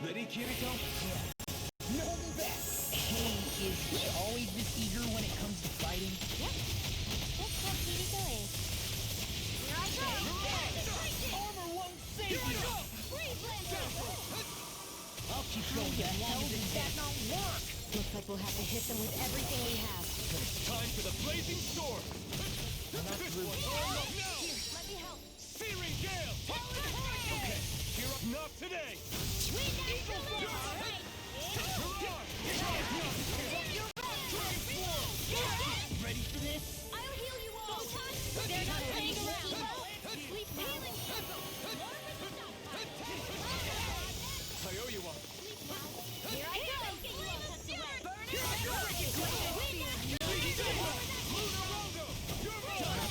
Ready, Kirito? No holding back. Hey, is he always this eager when it comes to fighting? Yep. Just how Kirito is. Here I go! Armor won't save Here I you! go! Freeze Lancer! I'll keep going as long as it takes. not work? Looks like we'll have to hit them with everything we have. It's time for the blazing sword! Not through. No! Here, let me help. Searing gale! Okay, here up. Not today! Wind Astral Lancer! Hurrah! Ready for this? I'll heal you all! They're not playing around! Sleep healing! I owe you one. Here I go! Here I go! Lunarongo! You're up!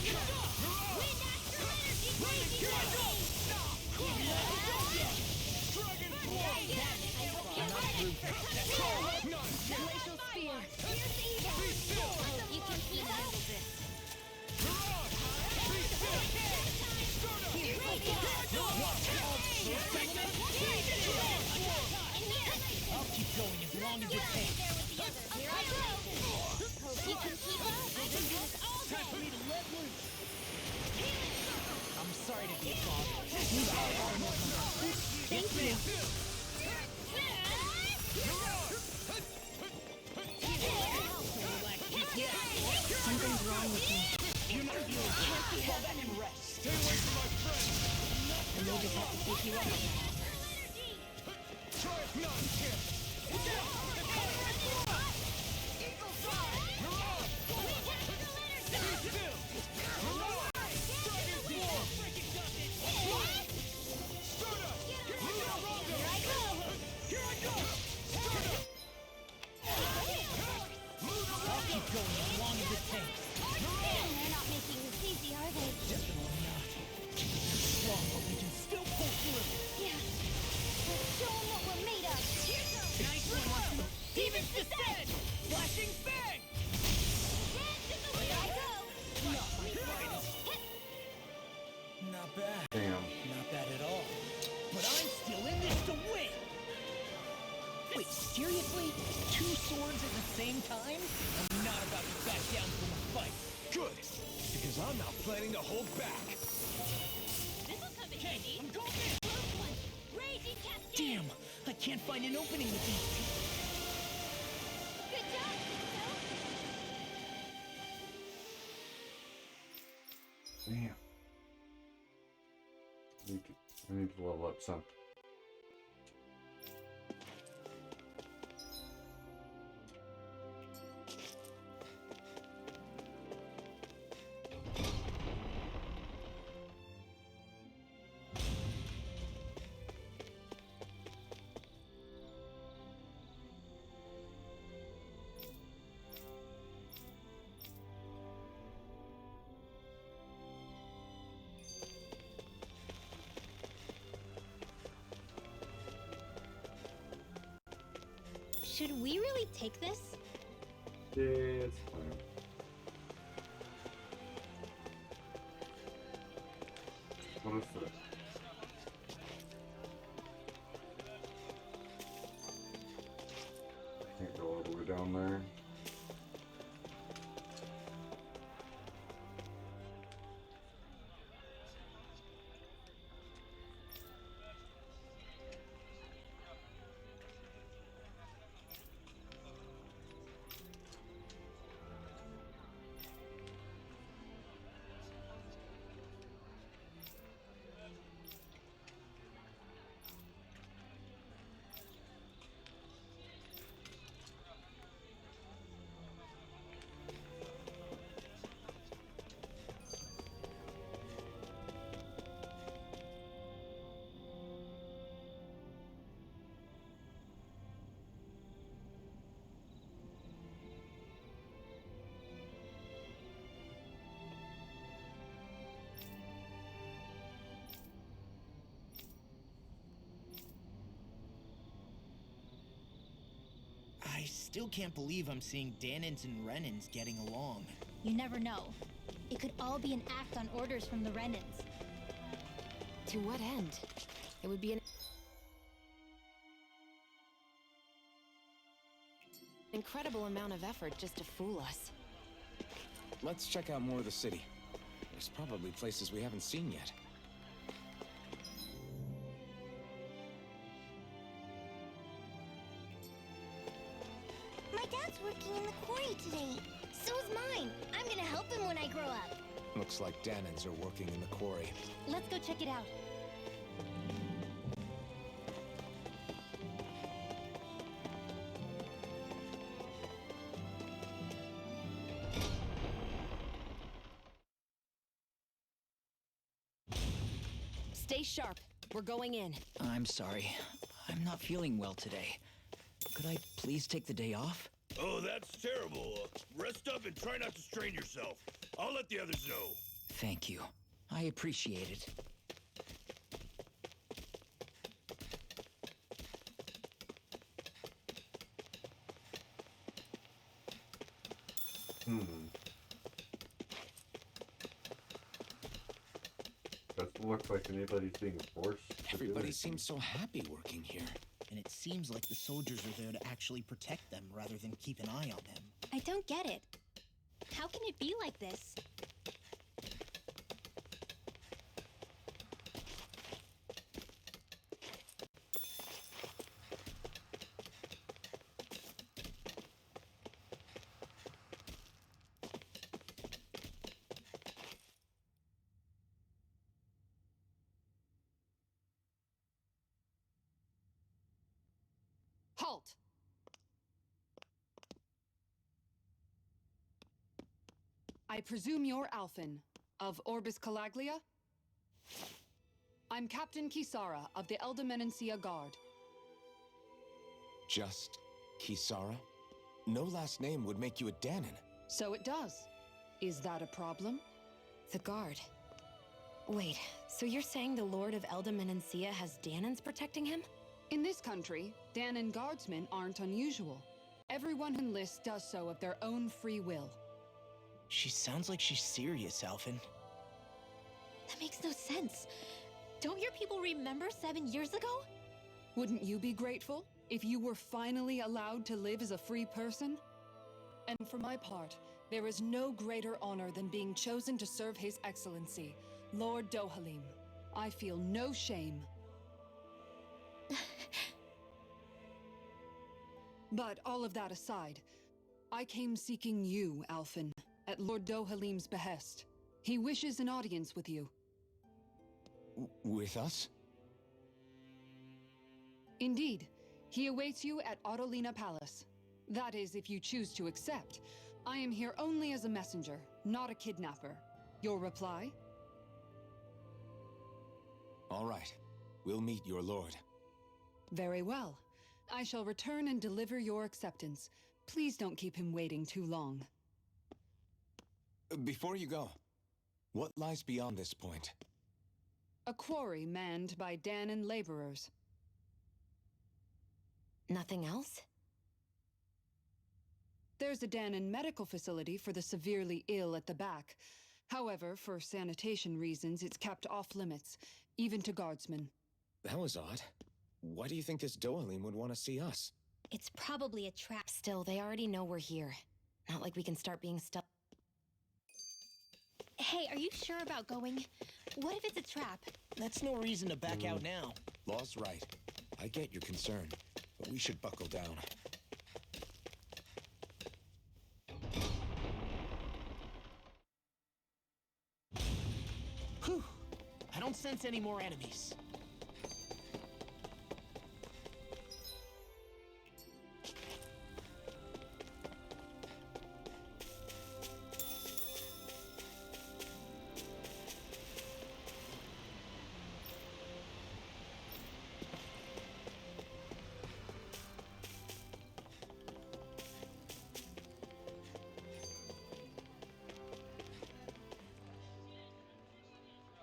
Wind Astral Energy! Here I go! Dragon Form! Glacial Spear! Fierce Evil! Be still! You can keep up! Hurrah! Be still! Start up! Here I go! I'll keep going as long as it takes. Here I go! Hope you can keep up! I can do this all Time for day! me to let loose. I'm sorry to be a bother. You are armor. Thank you! Something's wrong with me. You're not feeling Can't be well, that that can rest. Stay away from my friend! I may just have to take you up on that. Try it not, kid! Be still! Hurrah! Dragon Form! Start up! Lunarongo! Here I go! Here I go! Start up! I'll keep going as long as it takes. They're not making this easy, are they? Definitely not. Strong, but we can still pull through. Yeah. Let's show them what we're made of. Nice one. Demons descend! Flashing bang! Here I go! Not my finest. Not bad. Damn. Not bad at all. But I'm still in this to win! Wait, seriously? 2 swords at the same time? I'm not about to back down from a fight. Good! Because I'm not planning to hold back! This'll come in handy. I'm going in! Close one. Raging Cascade. Damn! I can't find an opening with these people. Good job, Damn. I need to level up some. Should we really take this? Yeah, it's fine. What is this? Can't go all the way down there. I still can't believe I'm seeing Danins and Renins getting along. You never know. It could all be an act on orders from the Renins. To what end? It would be an... Incredible amount of effort just to fool us. Let's check out more of the city. There's probably places we haven't seen yet. My dad's working in the quarry today. So is mine. I'm gonna help him when I grow up. Looks like Danans are working in the quarry. Let's go check it out. Stay sharp. We're going in. I'm sorry. I'm not feeling well today. Could I please take the day off? Oh, that's terrible. Rest up and try not to strain yourself. I'll let the others know. Thank you. I appreciate it. Doesn't look like anybody's being forced to do Everybody anything. seems so happy working here. And it seems like the soldiers are there to actually protect them rather than keep an eye on them. I don't get it. How can it be like this? Halt! I presume you're Alphen, of Orbis Calaglia? I'm Captain Kisara of the Eldermenencia Guard. Just Kisara? No last name would make you a Danan. So it does. Is that a problem? The guard. Wait, so you're saying the Lord of Eldermenencia has Danans protecting him? In this country, Danan guardsmen aren't unusual. Everyone who enlists does so of their own free will. She sounds like she's serious, Alphen. That makes no sense. Don't your people remember 7 years ago? Wouldn't you be grateful if you were finally allowed to live as a free person? And for my part, there is no greater honor than being chosen to serve His Excellency, Lord Dohalim. I feel no shame. But all of that aside, I came seeking you, Alphen, at Lord Dohalim's behest. He wishes an audience with you. With us? Indeed, he awaits you at Autolina Palace. That is, if you choose to accept. I am here only as a messenger, not a kidnapper. Your reply? All right. We'll meet your lord. Very well. I shall return and deliver your acceptance. Please don't keep him waiting too long. Before you go, what lies beyond this point? A quarry manned by Danan laborers. Nothing else? There's a Danan medical facility for the severely ill at the back. However, for sanitation reasons, it's kept off limits, even to guardsmen. That was odd. Why do you think this Dohalim would want to see us? It's probably a trap. Still, they already know we're here. Not like we can start being stuck. Hey, are you sure about going? What if it's a trap? That's no reason to back out now. Law's right. I get your concern, but we should buckle down. Whew! I don't sense any more enemies.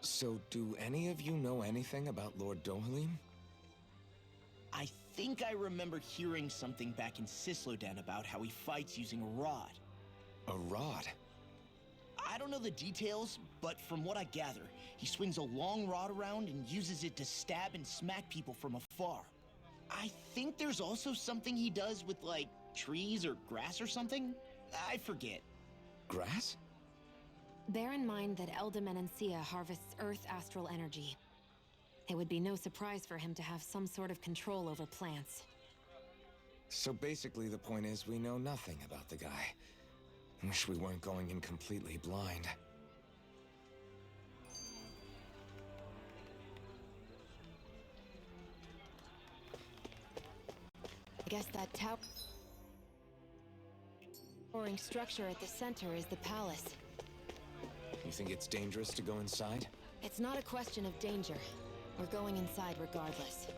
So, do any of you know anything about Lord Dohalim? I think I remember hearing something back in Sislodan about how he fights using a rod. A rod? I don't know the details, but from what I gather, he swings a long rod around and uses it to stab and smack people from afar. I think there's also something he does with, like, trees or grass or something. I forget. Grass? Bear in mind that Elda Menancia harvests Earth astral energy. It would be no surprise for him to have some sort of control over plants. So basically the point is we know nothing about the guy. Wish we weren't going in completely blind. I guess that towering structure at the center is the palace. You think it's dangerous to go inside? It's not a question of danger. We're going inside regardless.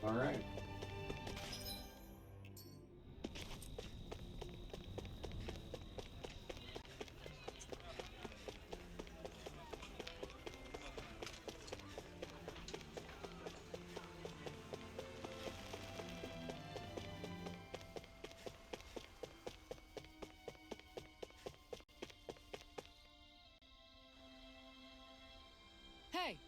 All right. Hey!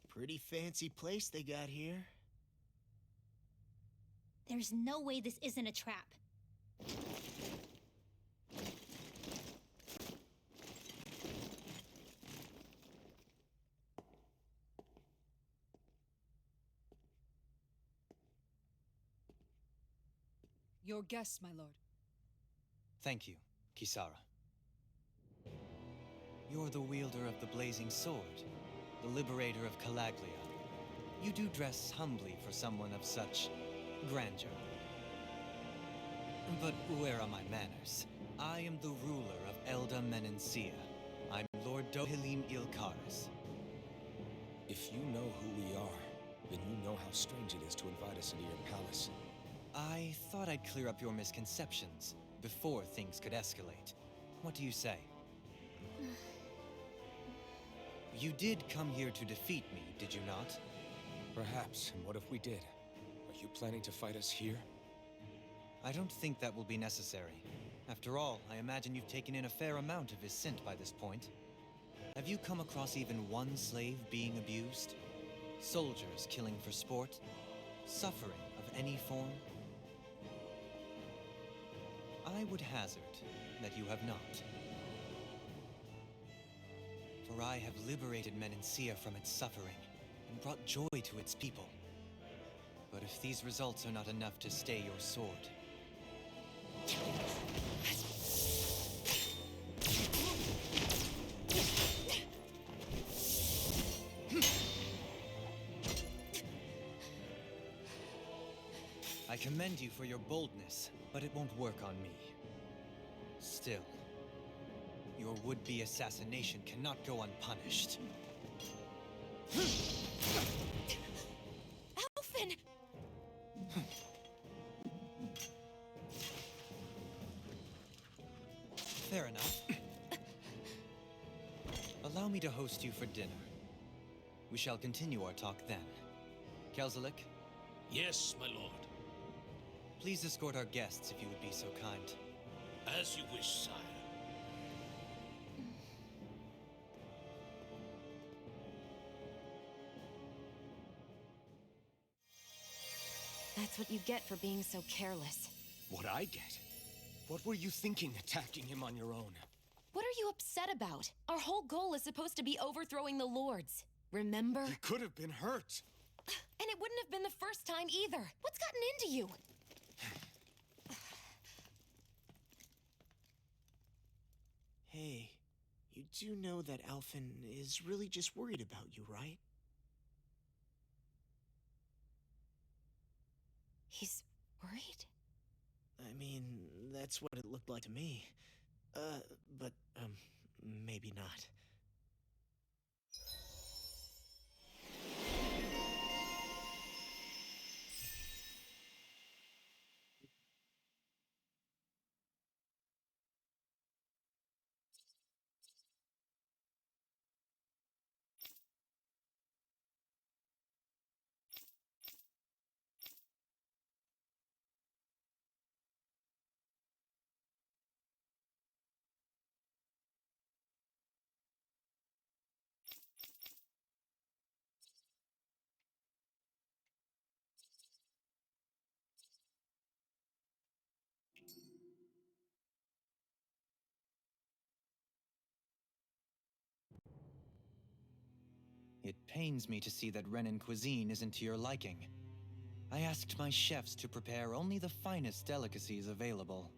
Pretty fancy place they got here. There's no way this isn't a trap. Your guests, my lord. Thank you, Kisara. You're the wielder of the blazing sword, the liberator of Calaglia. You do dress humbly for someone of such grandeur. But where are my manners? I am the ruler of Elda Menancia. I'm Lord Dohilim Ilkaris. If you know who we are, then you know how strange it is to invite us into your palace. I thought I'd clear up your misconceptions before things could escalate. What do you say? You did come here to defeat me, did you not? Perhaps, and what if we did? Are you planning to fight us here? I don't think that will be necessary. After all, I imagine you've taken in a fair amount of his scent by this point. Have you come across even one slave being abused? Soldiers killing for sport? Suffering of any form? I would hazard that you have not. For I have liberated Menancia from its suffering and brought joy to its people. But if these results are not enough to stay your sword... I commend you for your boldness, but it won't work on me. Still, your would-be assassination cannot go unpunished. Alphen! Fair enough. Allow me to host you for dinner. We shall continue our talk then. Kelzelik, Yes, my lord. please escort our guests if you would be so kind. As you wish, sire. That's what you get for being so careless. What I get? What were you thinking attacking him on your own? What are you upset about? Our whole goal is supposed to be overthrowing the lords. Remember? He could have been hurt. And it wouldn't have been the first time either. What's gotten into you? Hey, you do know that Alphen is really just worried about you, right? He's worried? I mean, that's what it looked like to me. But maybe not. it pains me to see that Renan cuisine isn't to your liking. I asked my chefs to prepare only the finest delicacies available.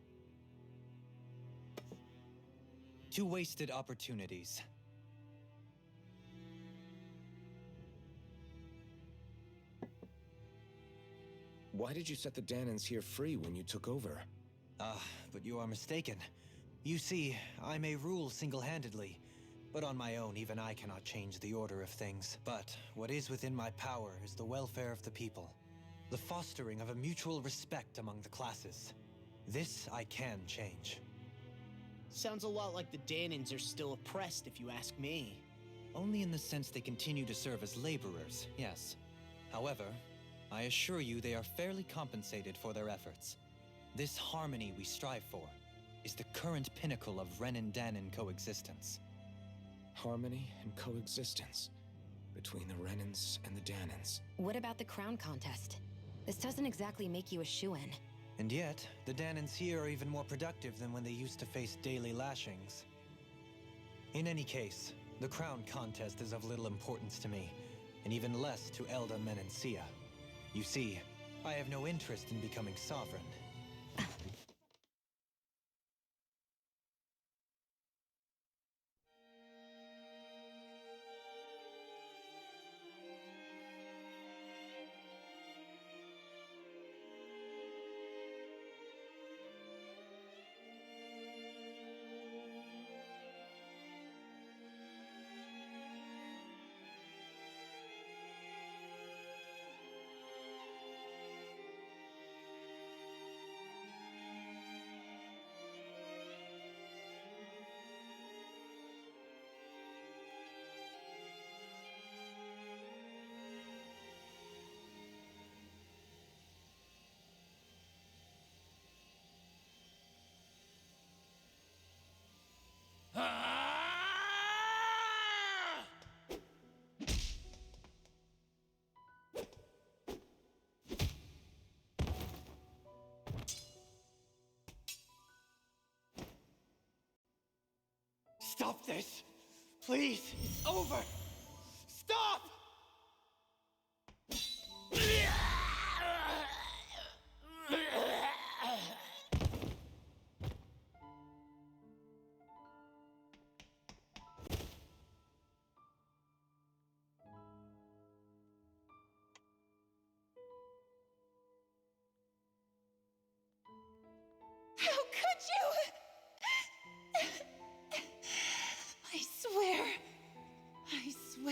2 wasted opportunities. Why did you set the Danans here free when you took over? But you are mistaken. You see, I may rule single-handedly, but on my own, even I cannot change the order of things. But what is within my power is the welfare of the people, the fostering of a mutual respect among the classes. This I can change. Sounds a lot like the Danans are still oppressed, if you ask me. Only in the sense they continue to serve as laborers, yes. However, I assure you they are fairly compensated for their efforts. This harmony we strive for is the current pinnacle of Renan-Danan coexistence. Harmony and coexistence between the Renans and the Danans. What about the crown contest? This doesn't exactly make you a shoo-in. And yet, the Danans here are even more productive than when they used to face daily lashings. In any case, the crown contest is of little importance to me, and even less to Elda Menencia. You see, I have no interest in becoming sovereign. Stop this! Please! It's over! Stop! How could you? I swear,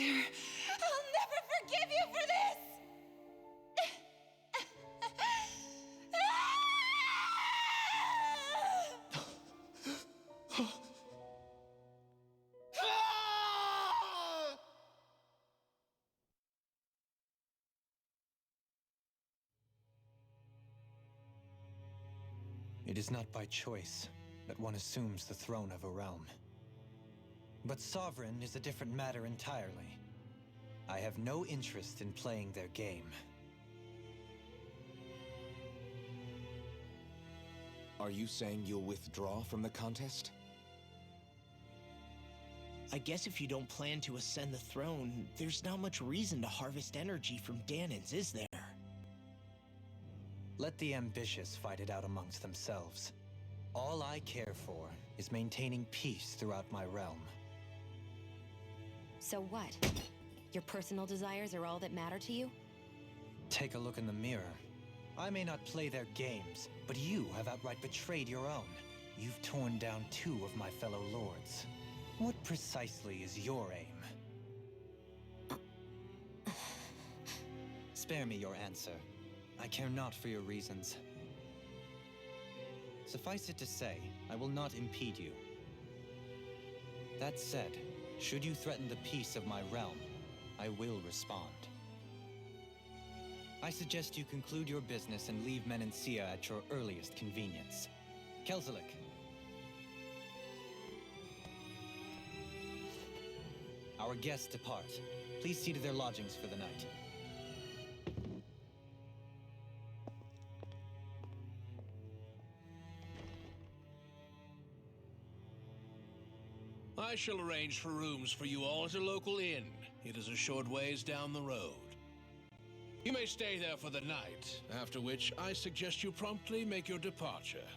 I'll never forgive you for this! It is not by choice that one assumes the throne of a realm. But sovereign is a different matter entirely. I have no interest in playing their game. Are you saying you'll withdraw from the contest? I guess if you don't plan to ascend the throne, there's not much reason to harvest energy from Danans, is there? Let the ambitious fight it out amongst themselves. All I care for is maintaining peace throughout my realm. So what? Your personal desires are all that matter to you? Take a look in the mirror. I may not play their games, but you have outright betrayed your own. You've torn down 2 of my fellow lords. What precisely is your aim? Spare me your answer. I care not for your reasons. Suffice it to say, I will not impede you. That said, should you threaten the peace of my realm, I will respond. I suggest you conclude your business and leave Menencia at your earliest convenience. Kelzelik. Our guests depart. Please see to their lodgings for the night. I shall arrange for rooms for you all at a local inn. It is a short ways down the road. You may stay there for the night, after which I suggest you promptly make your departure.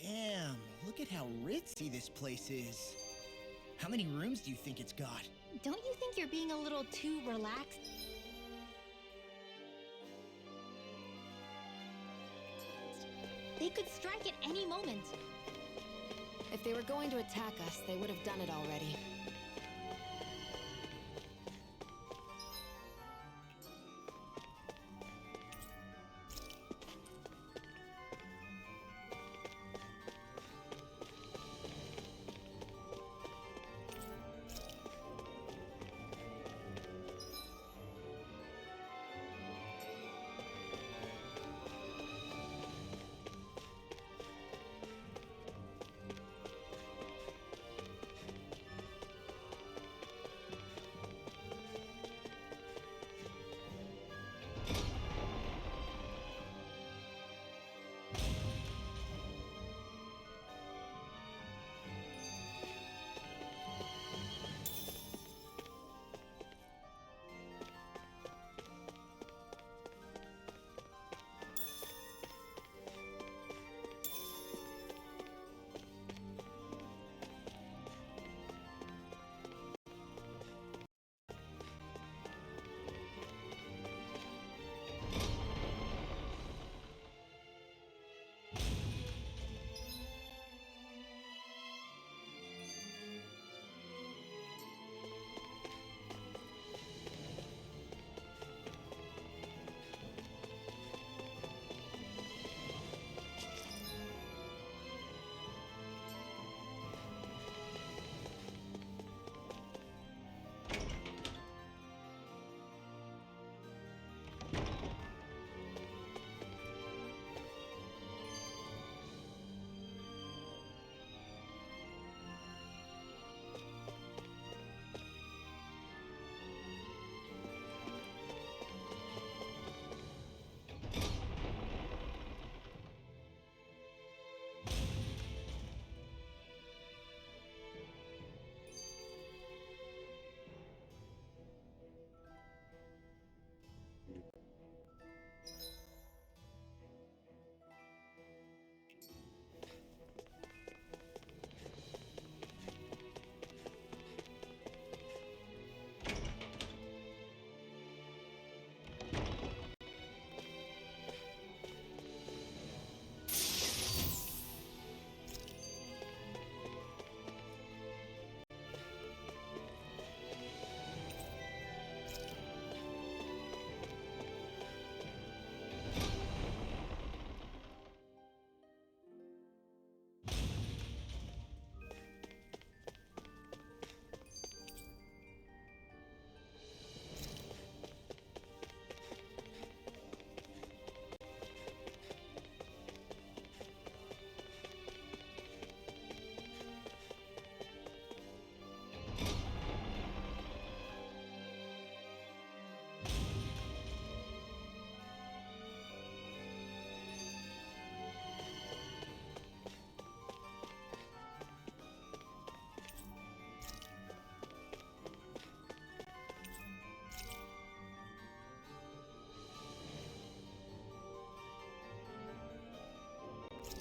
Damn, look at how ritzy this place is. How many rooms do you think it's got? Don't you think you're being a little too relaxed? They could strike at any moment. If they were going to attack us, they would have done it already.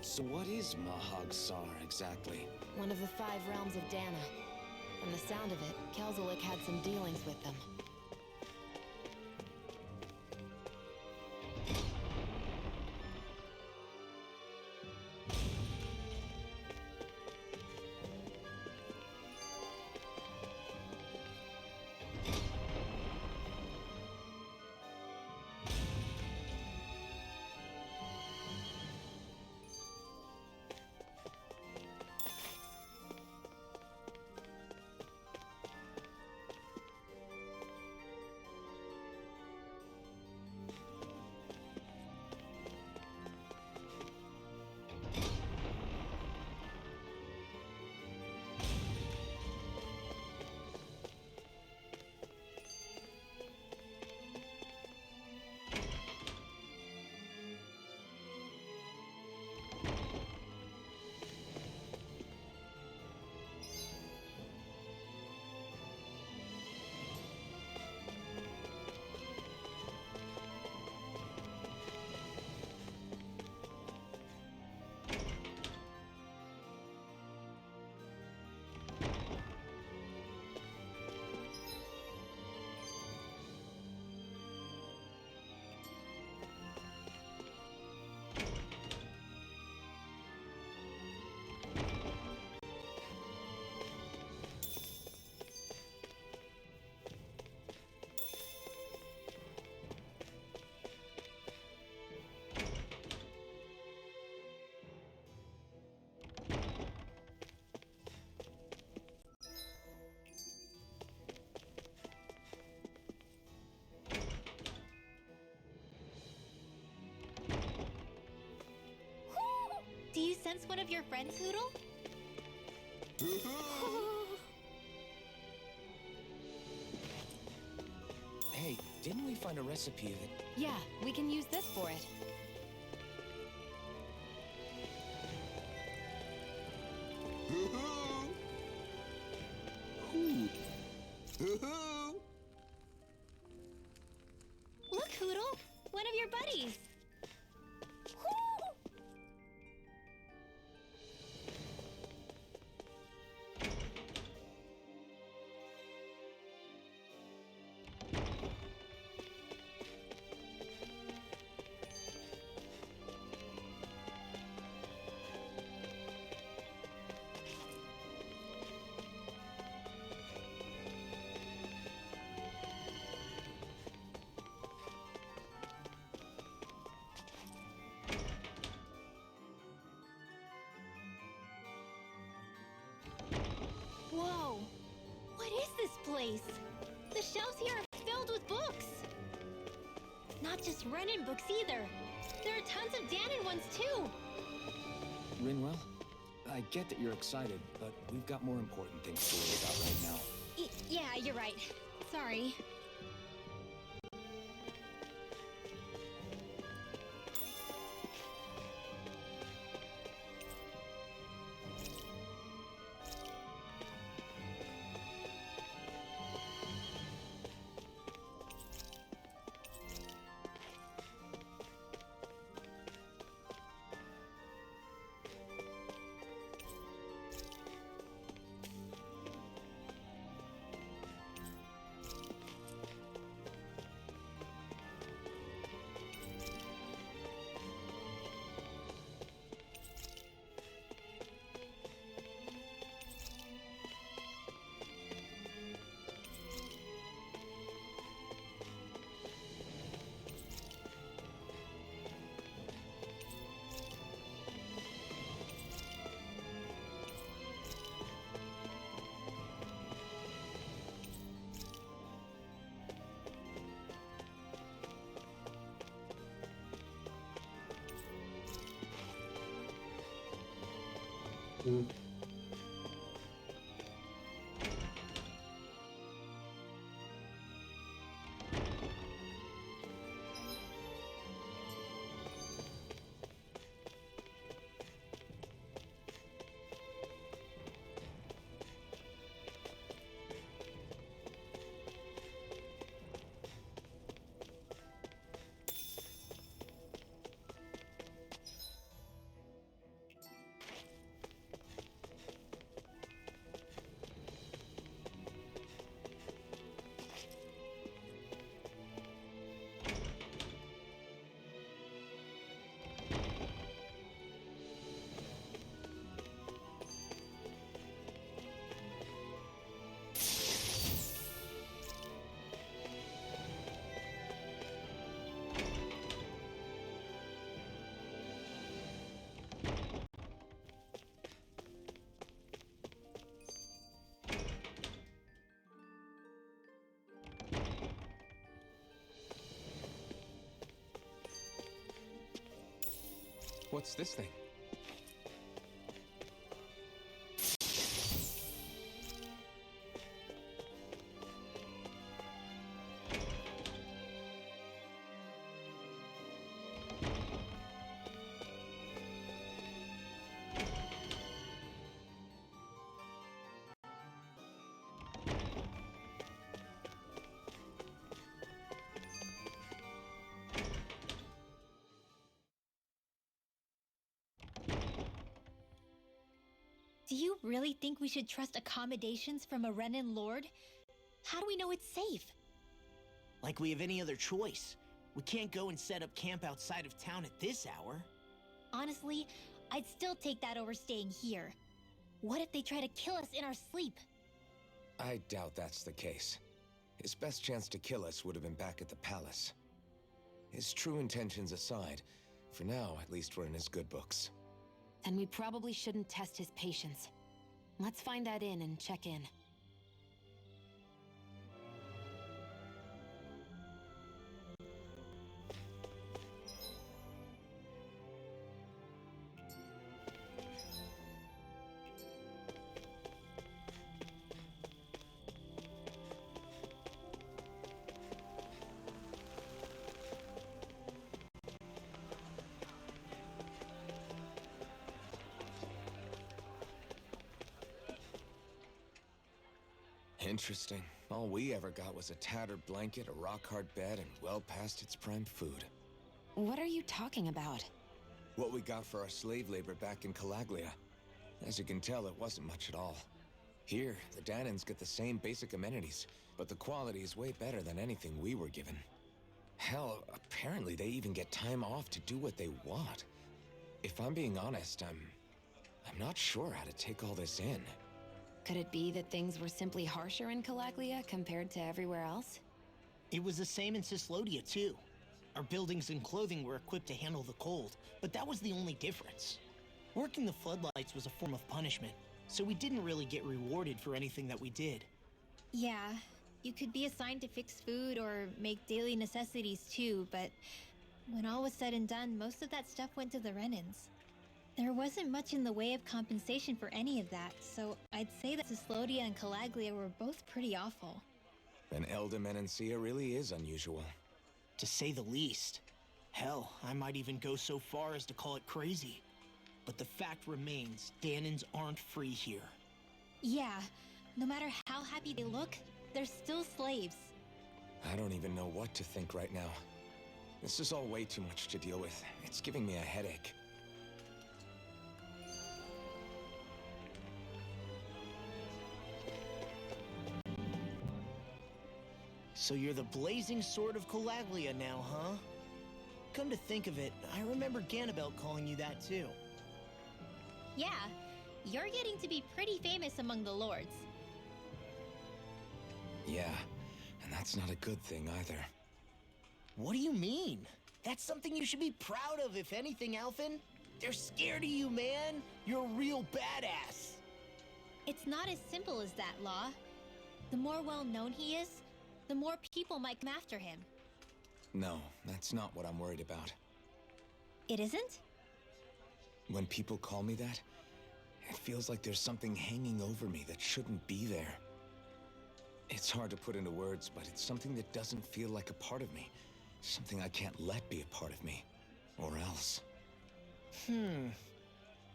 So what is Mahag Sar exactly? One of the 5 realms of Dana. From the sound of it, Kelzelik had some dealings with them. sense one of your friends, Hoodle? Hey, didn't we find a recipe that... Yeah, we can use this for it. Look, Hoodle! One of your buddies! Whoa! What is this place? The shelves here are filled with books! Not just Renin books either. There are tons of Danon ones too! Rinwell, I get that you're excited, but we've got more important things to worry about right now. Yeah, you're right. Sorry. What's this thing? Do you really think we should trust accommodations from a Renin Lord? How do we know it's safe? Like we have any other choice. We can't go and set up camp outside of town at this hour. Honestly, I'd still take that over staying here. What if they try to kill us in our sleep? I doubt that's the case. His best chance to kill us would have been back at the palace. His true intentions aside, for now, at least we're in his good books. Then we probably shouldn't test his patience. Let's find that inn and check in. Interesting. All we ever got was a tattered blanket, a rock-hard bed, and well past its prime food. What are you talking about? What we got for our slave labor back in Calaglia. As you can tell, it wasn't much at all. Here, the Danans get the same basic amenities, but the quality is way better than anything we were given. Hell, apparently they even get time off to do what they want. If I'm being honest, I'm not sure how to take all this in. Could it be that things were simply harsher in Calaglia compared to everywhere else? It was the same in Cislodia, too. Our buildings and clothing were equipped to handle the cold, but that was the only difference. Working the floodlights was a form of punishment, so we didn't really get rewarded for anything that we did. Yeah, you could be assigned to fix food or make daily necessities too, but when all was said and done, most of that stuff went to the Renans. There wasn't much in the way of compensation for any of that, so I'd say that Cislodia and Calaglia were both pretty awful. Then Elda Menancia really is unusual. To say the least. Hell, I might even go so far as to call it crazy. But the fact remains, Danans aren't free here. Yeah, no matter how happy they look, they're still slaves. I don't even know what to think right now. This is all way too much to deal with. It's giving me a headache. So you're the blazing sword of Calaglia now, huh? Come to think of it, I remember Ganabelt calling you that too. Yeah, you're getting to be pretty famous among the lords. Yeah, and that's not a good thing either. What do you mean? That's something you should be proud of, if anything, Alphen. They're scared of you, man. You're a real badass. It's not as simple as that, Law. The more well-known he is, the more people might come after him. No, that's not what I'm worried about. It isn't? When people call me that, it feels like there's something hanging over me that shouldn't be there. It's hard to put into words, but it's something that doesn't feel like a part of me. Something I can't let be a part of me. Or else.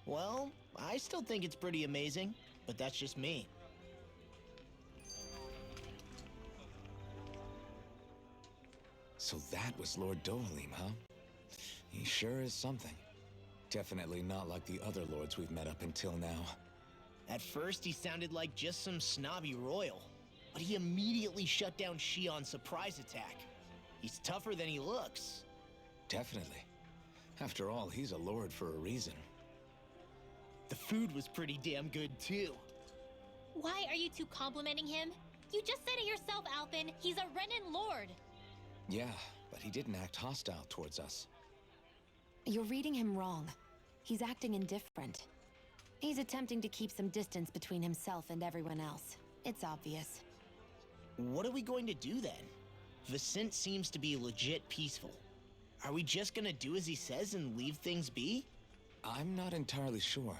Well, I still think it's pretty amazing, but that's just me. So that was Lord Dohalim, huh? He sure is something. Definitely not like the other lords we've met up until now. At first, he sounded like just some snobby royal, but he immediately shut down Shion's surprise attack. He's tougher than he looks. Definitely. After all, he's a lord for a reason. The food was pretty damn good, too. Why are you two complimenting him? You just said it yourself, Alphen. He's a Renan lord. Yeah, but he didn't act hostile towards us. You're reading him wrong. He's acting indifferent. He's attempting to keep some distance between himself and everyone else. It's obvious. What are we going to do then? Vicent seems to be legit peaceful. Are we just gonna do as he says and leave things be? I'm not entirely sure.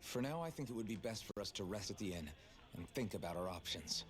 For now, I think it would be best for us to rest at the inn and think about our options.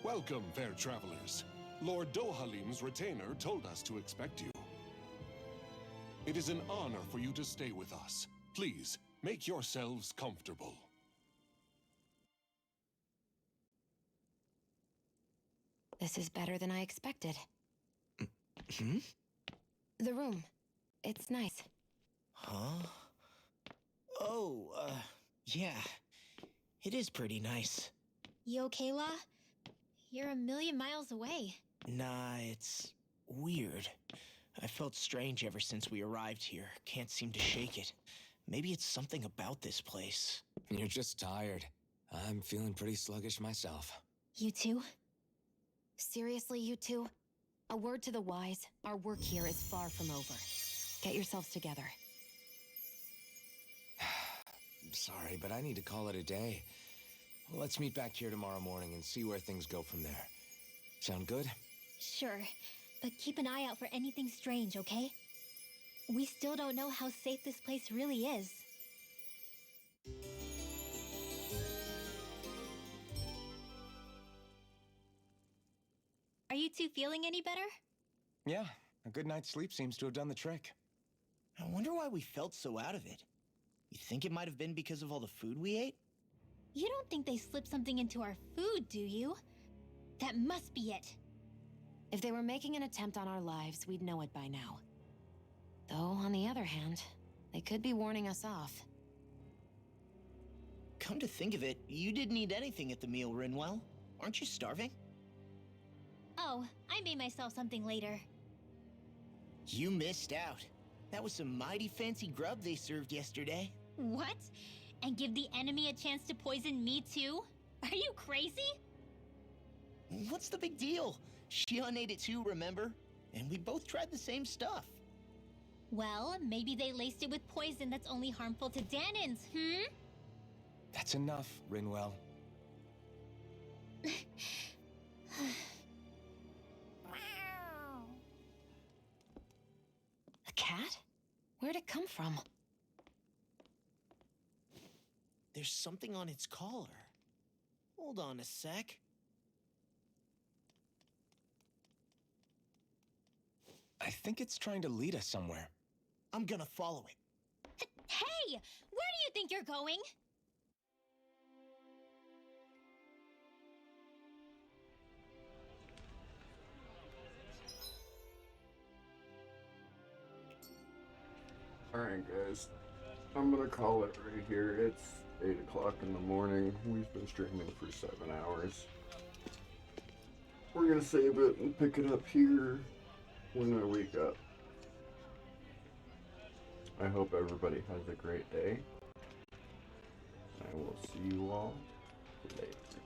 Welcome, fair travelers. Lord Dohalim's retainer told us to expect you. It is an honor for you to stay with us. Please, make yourselves comfortable. This is better than I expected. Hmm? The room. It's nice. Huh? Oh, yeah. It is pretty nice. You okay, La? You're a million miles away. Nah, it's weird. I felt strange ever since we arrived here. Can't seem to shake it. Maybe it's something about this place. You're just tired. I'm feeling pretty sluggish myself. You too? Seriously, you two? A word to the wise, our work here is far from over. Get yourselves together. Sorry, but I need to call it a day. Let's meet back here tomorrow morning and see where things go from there. Sound good? Sure, but keep an eye out for anything strange, okay? We still don't know how safe this place really is. Are you two feeling any better? Yeah, a good night's sleep seems to have done the trick. I wonder why we felt so out of it. You think it might have been because of all the food we ate? You don't think they slipped something into our food, do you? That must be it. If they were making an attempt on our lives, we'd know it by now. Though, on the other hand, they could be warning us off. Come to think of it, you didn't eat anything at the meal, Rinwell. Aren't you starving? Oh, I made myself something later. You missed out. That was some mighty fancy grub they served yesterday. What? And give the enemy a chance to poison me too? Are you crazy? What's the big deal? Shion ate it too, remember? And we both tried the same stuff. Well, maybe they laced it with poison that's only harmful to Danins, That's enough, Rinwell. A cat? Where'd it come from? There's something on its collar. Hold on a sec. I think it's trying to lead us somewhere. I'm gonna follow it. Hey! Where do you think you're going? Alright, guys. I'm gonna call it right here. It's 8 o'clock in the morning. We've been streaming for 7 hours. We're gonna save it and pick it up here when I wake up. I hope everybody has a great day. I will see you all later.